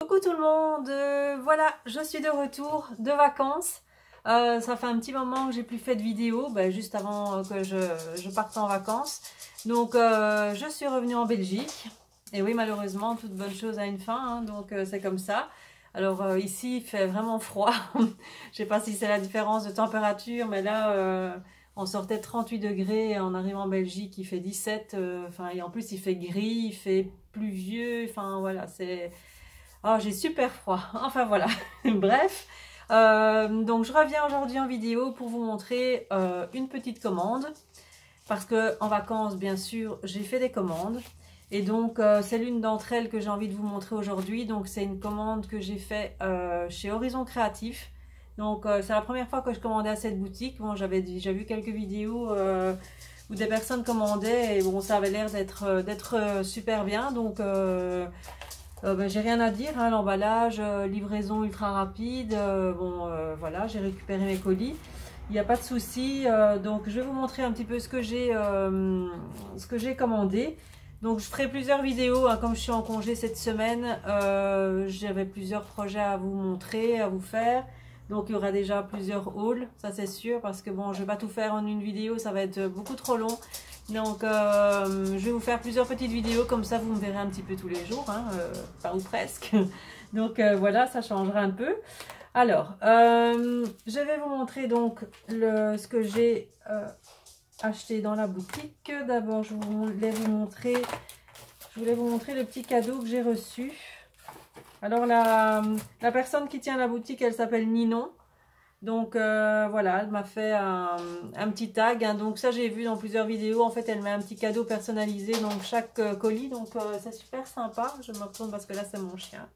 Coucou tout le monde, voilà, je suis de retour de vacances. Ça fait un petit moment que j'ai plus fait de vidéo, juste avant que je parte en vacances. Donc je suis revenue en Belgique. Et oui, malheureusement, toute bonne chose a une fin, hein, donc c'est comme ça. Alors ici, il fait vraiment froid. Je sais pas si c'est la différence de température, mais là, on sortait 38 degrés et on arrive en Belgique, il fait 17. Enfin, et en plus, il fait gris, il fait pluvieux. Enfin, voilà, c'est... Oh, j'ai super froid. Enfin voilà. Bref. Donc je reviens aujourd'hui en vidéo pour vous montrer une petite commande. Parce que en vacances, bien sûr, j'ai fait des commandes. Et donc c'est l'une d'entre elles que j'ai envie de vous montrer aujourd'hui. Donc c'est une commande que j'ai fait chez Horizon Créatif. Donc c'est la première fois que je commandais à cette boutique. Bon, j'avais déjà vu quelques vidéos où des personnes commandaient. Et bon, ça avait l'air d'être super bien. Donc... j'ai rien à dire, hein, l'emballage, livraison ultra rapide, voilà, j'ai récupéré mes colis, il n'y a pas de souci, donc je vais vous montrer un petit peu ce que j'ai commandé. Donc je ferai plusieurs vidéos, hein, comme je suis en congé cette semaine, j'avais plusieurs projets à vous montrer, à vous faire. Donc il y aura déjà plusieurs hauls, ça c'est sûr, parce que bon, je vais pas tout faire en une vidéo, ça va être beaucoup trop long. Donc je vais vous faire plusieurs petites vidéos, comme ça vous me verrez un petit peu tous les jours, hein, enfin ou presque. Donc voilà, ça changera un peu. Alors, je vais vous montrer donc ce que j'ai acheté dans la boutique. D'abord, je voulais vous montrer le petit cadeau que j'ai reçu. Alors la personne qui tient la boutique, elle s'appelle Ninon. Donc voilà, elle m'a fait un petit tag, hein. Donc ça j'ai vu dans plusieurs vidéos, en fait elle met un petit cadeau personnalisé dans chaque colis, donc c'est super sympa. Je me retourne parce que là c'est mon chien.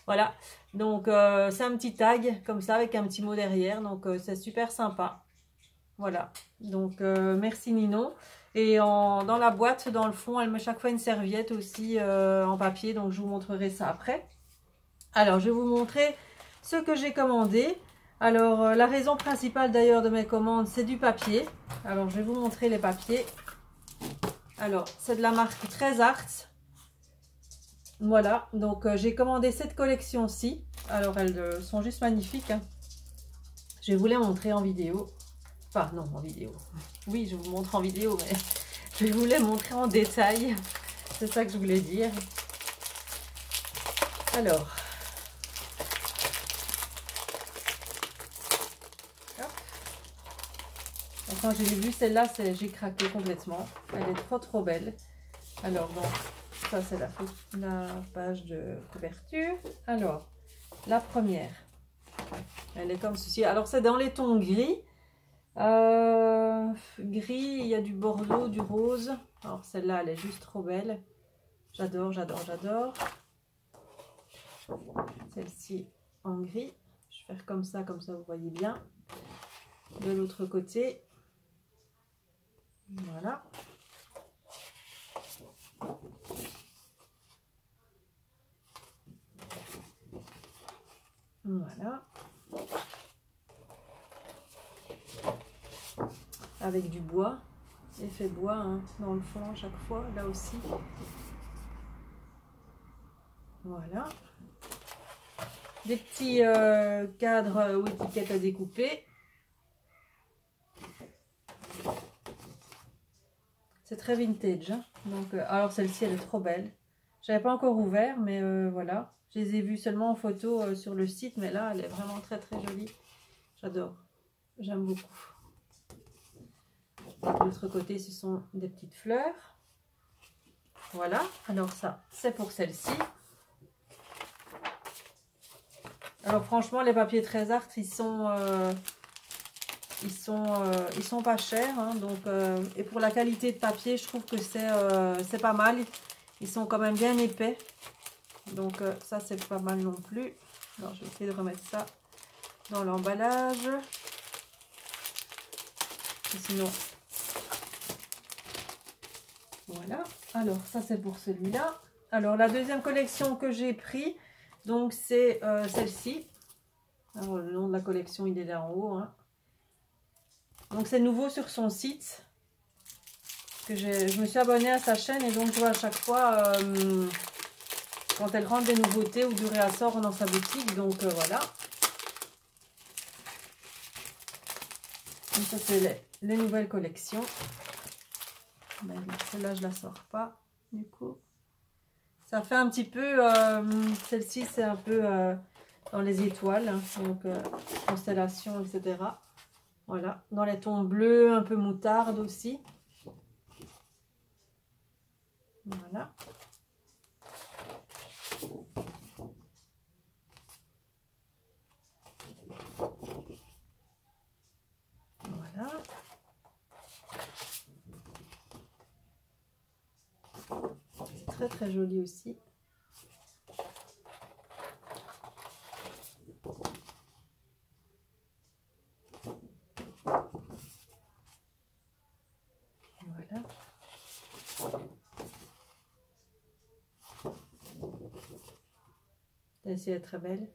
Voilà, donc c'est un petit tag comme ça avec un petit mot derrière, donc c'est super sympa. Voilà, donc merci Ninon. Et dans la boîte, dans le fond, elle met chaque fois une serviette aussi en papier, donc je vous montrerai ça après. Alors je vais vous montrer ce que j'ai commandé. Alors, la raison principale d'ailleurs de mes commandes, c'est du papier. Alors, je vais vous montrer les papiers. Alors, c'est de la marque 13 Arts. Voilà, donc j'ai commandé cette collection-ci. Alors, elles sont juste magnifiques, hein. Je vais vous les montrer en vidéo. Enfin, non, en vidéo. Oui, je vous montre en vidéo, mais je vais vous les montrer en détail. C'est ça que je voulais dire. Alors... Quand j'ai vu celle-là, j'ai craqué complètement. Elle est trop belle. Alors, bon, ça c'est la page de couverture. Alors, la première, elle est comme ceci. Alors, c'est dans les tons gris. Gris, il y a du bordeaux, du rose. Alors, celle-là, elle est juste trop belle. J'adore, j'adore, j'adore. Celle-ci en gris. Je vais faire comme ça vous voyez bien. De l'autre côté. Voilà. Voilà. Avec du bois. Effet bois, hein, dans le fond à chaque fois, là aussi. Voilà. Des petits cadres ou étiquettes à découper. C'est très vintage, hein. Donc, alors celle-ci, elle est trop belle. Je n'avais pas encore ouvert, mais voilà. Je les ai vues seulement en photo sur le site, mais là, elle est vraiment très jolie. J'adore. J'aime beaucoup. De l'autre côté, ce sont des petites fleurs. Voilà. Alors ça, c'est pour celle-ci. Alors franchement, les papiers 13 Arts, ils sont pas chers, hein, donc et pour la qualité de papier, je trouve que c'est pas mal. Ils sont quand même bien épais, donc ça c'est pas mal non plus. Alors je vais essayer de remettre ça dans l'emballage. Sinon, voilà. Alors ça c'est pour celui-là. Alors la deuxième collection que j'ai pris, donc c'est celle-ci. Alors le nom de la collection il est là en haut, hein. Donc c'est nouveau sur son site. Que je me suis abonnée à sa chaîne et donc je vois à chaque fois quand elle rentre des nouveautés ou du réassort dans sa boutique. Donc voilà. Donc ça c'est les nouvelles collections. Celle-là je la sors pas du coup. Ça fait un petit peu, celle-ci c'est un peu dans les étoiles, hein, donc constellation, etc. Voilà, dans les tons bleus, un peu moutarde aussi. Voilà. Voilà. C'est très très joli aussi. Voilà. Celle-ci est très belle.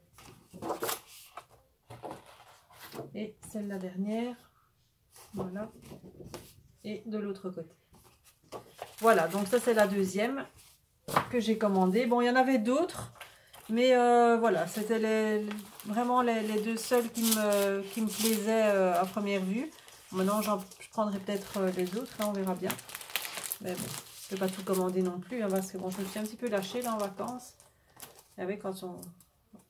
Et celle la dernière. Voilà. Et de l'autre côté. Voilà, donc ça c'est la deuxième que j'ai commandée. Bon, il y en avait d'autres. Mais voilà, c'était vraiment les deux seuls qui me plaisaient à première vue. Maintenant, je prendrai peut-être les autres, hein, on verra bien. Mais bon, je ne vais pas tout commander non plus, hein, parce que bon, je me suis un petit peu lâchée là en vacances. Et avec quand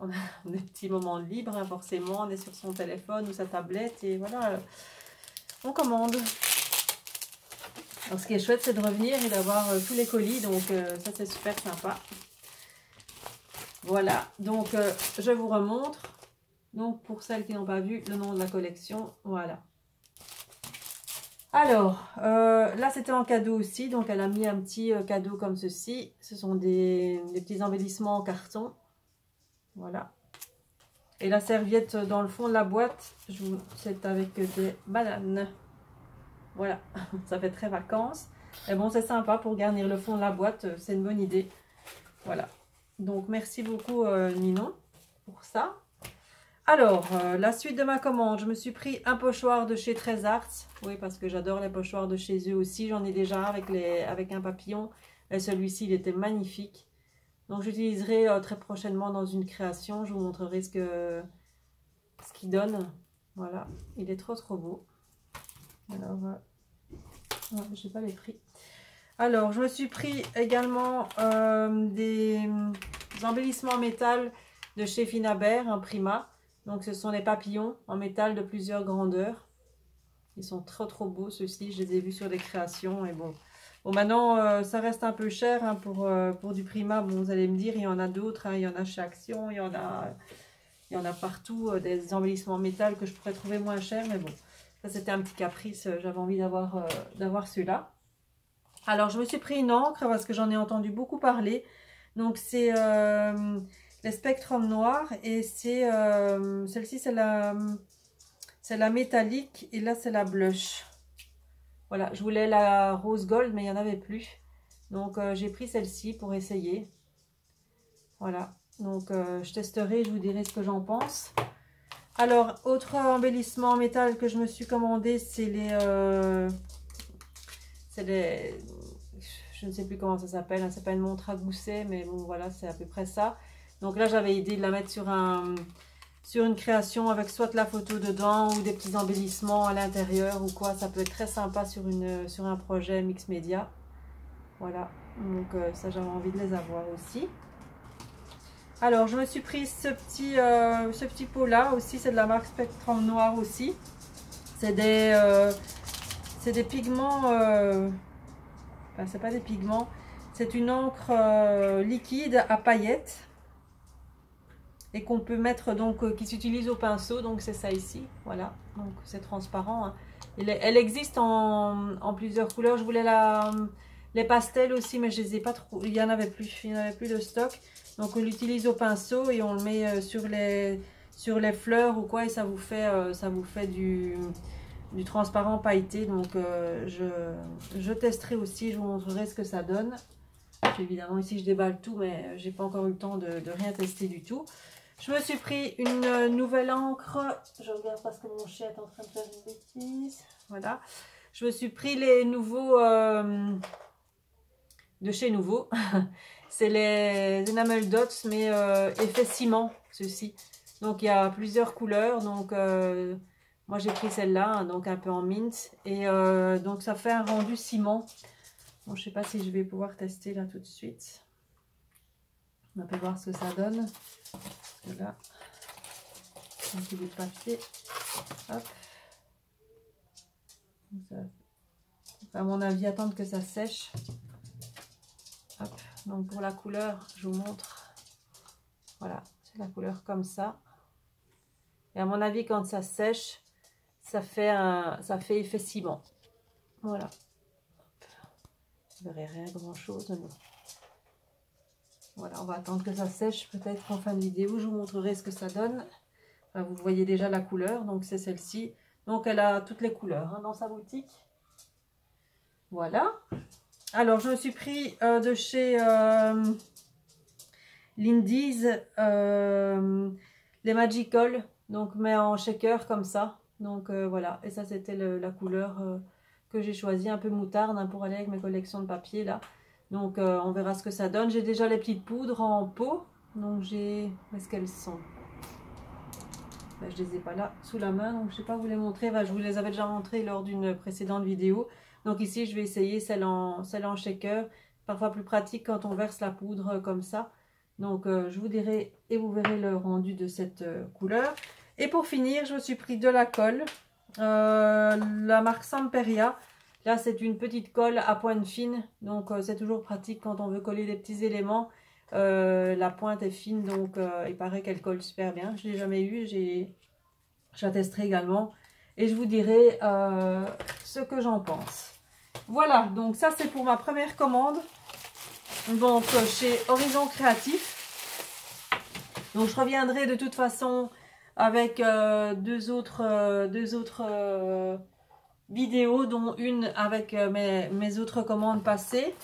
on a des petits moments libres, hein, forcément, on est sur son téléphone ou sa tablette et voilà, on commande. Alors, ce qui est chouette, c'est de revenir et d'avoir tous les colis, donc ça c'est super sympa. Voilà, donc je vous remontre. Donc pour celles qui n'ont pas vu le nom de la collection, voilà. Alors, là c'était en cadeau aussi, donc elle a mis un petit cadeau comme ceci. Ce sont des petits embellissements en carton. Voilà. Et la serviette dans le fond de la boîte, c'est avec des bananes. Voilà, ça fait très vacances. Et bon, c'est sympa pour garnir le fond de la boîte, c'est une bonne idée. Voilà. Donc, merci beaucoup Ninon pour ça. Alors, la suite de ma commande, je me suis pris un pochoir de chez Trésarts. Oui, parce que j'adore les pochoirs de chez eux aussi. J'en ai déjà avec un papillon. Et celui-ci, il était magnifique. Donc, j'utiliserai très prochainement dans une création. Je vous montrerai ce qu'il donne. Voilà, il est trop beau. Alors, ouais, je sais pas les prix. Alors, je me suis pris également des embellissements en métal de chez Finabert, un Prima. Donc, ce sont des papillons en métal de plusieurs grandeurs. Ils sont trop beaux, ceux-ci. Je les ai vus sur des créations. Et bon, maintenant, ça reste un peu cher hein, pour du Prima. Bon, vous allez me dire, il y en a d'autres. Hein, il y en a chez Action, il y en a partout. Des embellissements en métal que je pourrais trouver moins cher. Mais bon, ça, c'était un petit caprice. J'avais envie d'avoir ceux-là. Alors, je me suis pris une encre parce que j'en ai entendu beaucoup parler. Donc, c'est les Spectrum Noir et c'est celle-ci, c'est la métallique et là, c'est la blush. Voilà, je voulais la rose gold, mais il n'y en avait plus. Donc, j'ai pris celle-ci pour essayer. Voilà, donc je testerai, je vous dirai ce que j'en pense. Alors, autre embellissement en métal que je me suis commandé, c'est je ne sais plus comment ça s'appelle, hein, c'est pas une montre à gousset, mais bon voilà, c'est à peu près ça. Donc là, j'avais idée de la mettre sur une création avec soit la photo dedans ou des petits embellissements à l'intérieur ou quoi. Ça peut être très sympa sur un projet mix média. Voilà, donc ça, j'avais envie de les avoir aussi. Alors, je me suis pris ce petit pot là aussi, c'est de la marque Spectrum Noir aussi. C'est des pigments, enfin c'est pas des pigments, c'est une encre liquide à paillettes et qu'on peut mettre donc, qui s'utilise au pinceau, donc c'est ça ici, voilà, donc c'est transparent. Hein. Elle existe en plusieurs couleurs, je voulais les pastels aussi, mais je les ai pas trop, il y en avait plus de stock. Donc on l'utilise au pinceau et on le met sur les fleurs ou quoi et ça vous fait du transparent pailleté. Donc je testerai aussi, je vous montrerai ce que ça donne. Puis, évidemment ici je déballe tout mais j'ai pas encore eu le temps de rien tester du tout. Je me suis pris une nouvelle encre. Je regarde parce que mon chien est en train de faire une bêtise. Voilà. Je me suis pris les nouveaux de chez Nouveau. C'est les Enamel Dots, mais effet ciment, ceci. Donc il y a plusieurs couleurs, donc moi j'ai pris celle-là, hein, donc un peu en mint. Et donc ça fait un rendu ciment. Bon, je sais pas si je vais pouvoir tester là tout de suite. On va voir ce que ça donne. Parce que là, un petit bout de papier. Hop. Ça, à mon avis, attendre que ça sèche. Hop. Donc pour la couleur, je vous montre. Voilà, c'est la couleur comme ça. Et à mon avis, quand ça sèche, ça fait effet ciment. Voilà. Vous verrez rien grand chose. Mais... voilà, on va attendre que ça sèche. Peut-être en fin de vidéo, je vous montrerai ce que ça donne. Enfin, vous voyez déjà la couleur, donc c'est celle-ci. Donc elle a toutes les couleurs hein, dans sa boutique. Voilà. Alors je me suis pris de chez Lindy's les Magical, donc mais en shaker comme ça. Donc voilà, et ça c'était la couleur que j'ai choisie, un peu moutarde hein, pour aller avec mes collections de papier là. Donc on verra ce que ça donne. J'ai déjà les petites poudres en pot, donc j'ai... où est-ce qu'elles sont? Ben, je les ai pas là sous la main, donc je sais pas vous les montrer. Ben, je vous les avais déjà montrées lors d'une précédente vidéo. Donc ici je vais essayer celle en shaker, parfois plus pratique quand on verse la poudre comme ça. Donc je vous dirai et vous verrez le rendu de cette couleur. Et pour finir, je me suis pris de la colle, la marque Samperia. Là c'est une petite colle à pointe fine, donc c'est toujours pratique quand on veut coller des petits éléments. La pointe est fine, donc il paraît qu'elle colle super bien. Je ne l'ai jamais eu, je la testerai également. Et je vous dirai ce que j'en pense. Voilà, donc ça c'est pour ma première commande. Donc chez Horizon Créatif. Donc je reviendrai de toute façon avec deux autres vidéos, dont une avec mes autres commandes passées.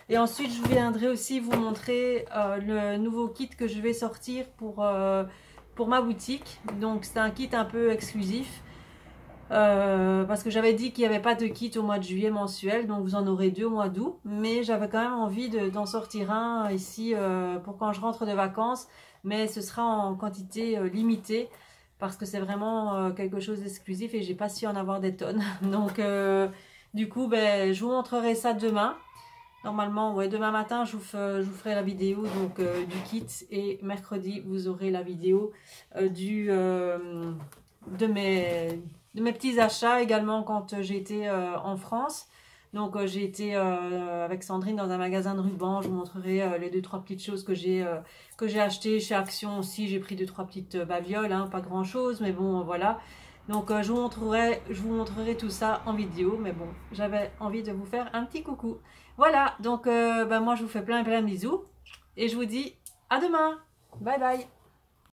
Et ensuite je viendrai aussi vous montrer le nouveau kit que je vais sortir pour ma boutique. Donc c'est un kit un peu exclusif. Parce que j'avais dit qu'il n'y avait pas de kit au mois de juillet mensuel, donc vous en aurez 2 au mois d'août, mais j'avais quand même envie d'en sortir un ici pour quand je rentre de vacances, mais ce sera en quantité limitée parce que c'est vraiment quelque chose d'exclusif et j'ai pas su en avoir des tonnes. Donc du coup ben, je vous montrerai ça demain. Normalement ouais, demain matin je vous ferai la vidéo donc du kit, et mercredi vous aurez la vidéo de mes petits achats également quand j'ai été en France. Donc j'ai été avec Sandrine dans un magasin de rubans. Je vous montrerai les 2-3 petites choses que j'ai achetées chez Action aussi. J'ai pris 2-3 petites babioles, hein, pas grand chose, mais bon voilà. Donc je vous montrerai tout ça en vidéo, mais bon, j'avais envie de vous faire un petit coucou. Voilà, donc ben, moi je vous fais plein de bisous et je vous dis à demain. Bye bye.